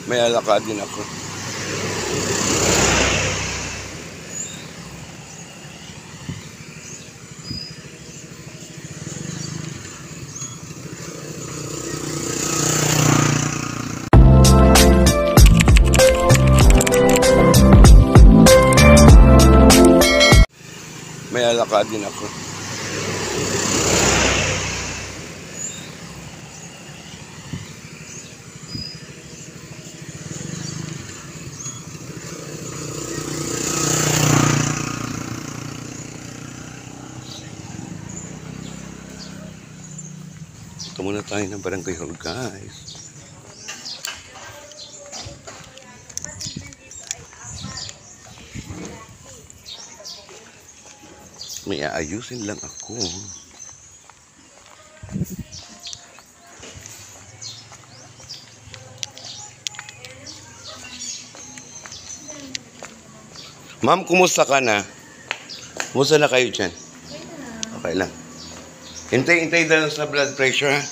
May alakad din ako. May alakad din ako. Ito muna tayo ng Barangay Hall, guys. May aayusin lang ako. Ma'am, kumusta ka na? Kumusta na kayo dyan? Okay lang. Hintay lang sa blood pressure, ha?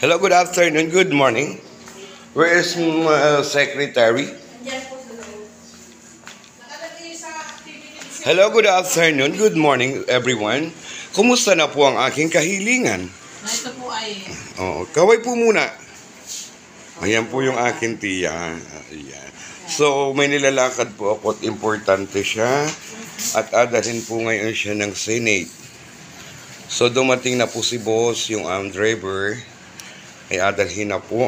Hello, good afternoon, good morning. Where is secretary? Hello, good afternoon, good morning, everyone. Kumusta na po ang aking kahilingan? Ito po ay... Oh, kaway po muna. Ayan po yung aking tiya. Ayan. So, may nilalakad po ako at importante siya. At adalhin po ngayon siya ng Senate. So, dumating na po si boss, yung driver. Ay adalhin na po.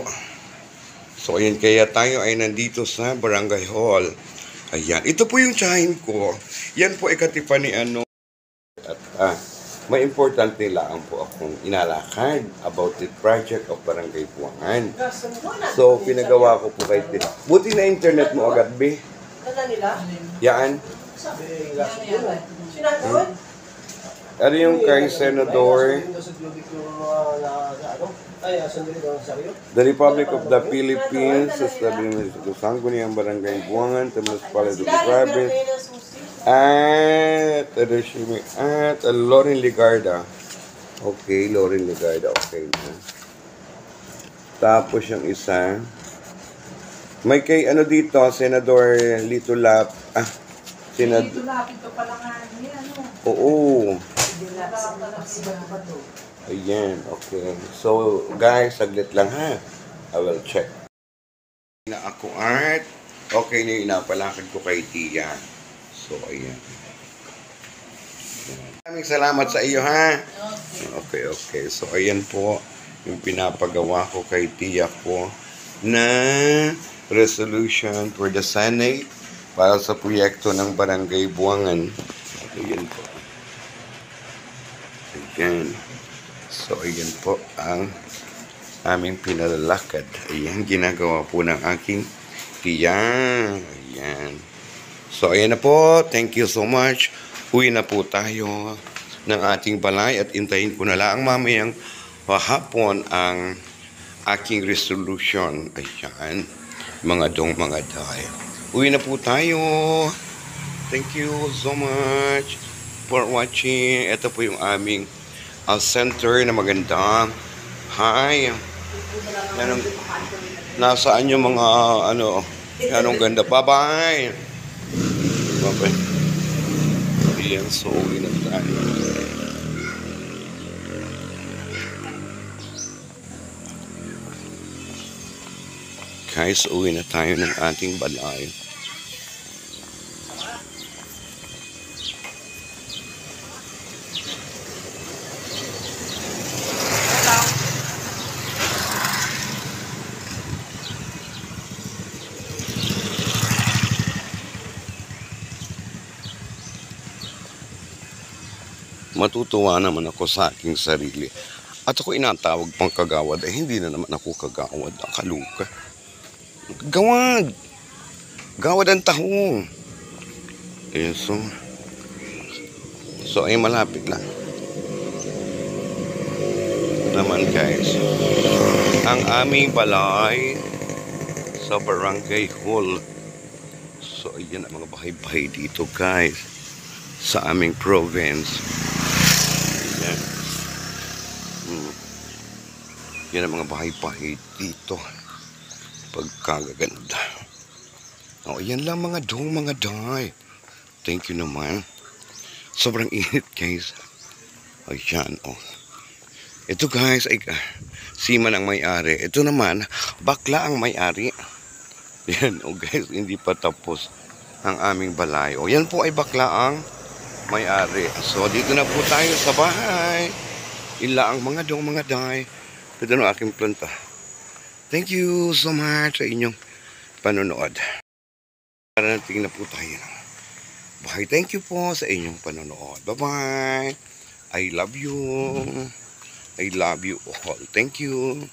So, ayan, kaya tayo ay nandito sa Barangay Hall. Ayan. Ito po yung tsahin ko. Yan po ay katipan ni ano. At may importante lang po akong inalakad about the project of Barangay Buangan. So, pinagawa ko po kay Tita. Buti na internet mo agad, be. Yaan. Ano yung kay Senador? The Republic of the Philippines, sabi mo sa Sangguniang Barangay Buangan, the municipality of the province, at Loren Ligarda. Okay, Loren Ligarda, okay na. Tapos yung isa, may kay ano dito, Senador Lito Lap, Lito Lap, ito pala nga niya, ano? Oo. Ayan, okay. So, guys, saglit lang ha. I will check. Na ako art. Okay na yung inapalakad ko kay Tia. So, ayan. Maraming salamat sa iyo ha. Okay. So, ayan po yung pinapagawa ko kay Tia ko na resolution for the Senate para sa proyekto ng Barangay Buangan. Ayan po. Ayan. So, ayan po ang aming pinalalakad. Ayan, ginagawa po ng aking tiya. Ayan. So, ayan na po. Thank you so much. Uwi na po tayo ng ating balay at intayin ko na lang mamayang hapon ang aking resolution. Ayan. Mga day. Uwi na po tayo. Thank you so much for watching. Ito po yung aming center na maganda. Hi. Nasaan yung mga anong ganda. Bye-bye. Bye-bye. Ayan, so uwi na tayo. Guys, uwi na tayo ng ating balay. Matutuwa naman ako sa aking sarili. At ako inatawag pang kagawad, hindi na naman ako kagawad. Akaluka. Gawad! Gawad ang tahong. Ayan, so ay malapit lang. Naman guys, ang aming balay sa Barangay Hall. So ayan ang mga bahay-bahay dito guys sa aming province. Yan ang mga bahay-bahay dito. Pagkagaganda. O, yan lang mga dong, mga day. Thank you naman. Sobrang init, guys. Ayan, oh. Ito, guys, ay Seaman ang may-ari. Ito naman, bakla ang may-ari. Yan, oh, guys, hindi pa tapos ang aming balay. O, yan po ay bakla ang may-ari. So, dito na po tayo sa bahay. Ila ang mga dong, mga day. Ito na aking planta. Thank you so much sa inyong panonood. Para natin na po tayo ng bahay. Thank you po sa inyong panonood. Bye-bye. I love you. I love you all. Thank you.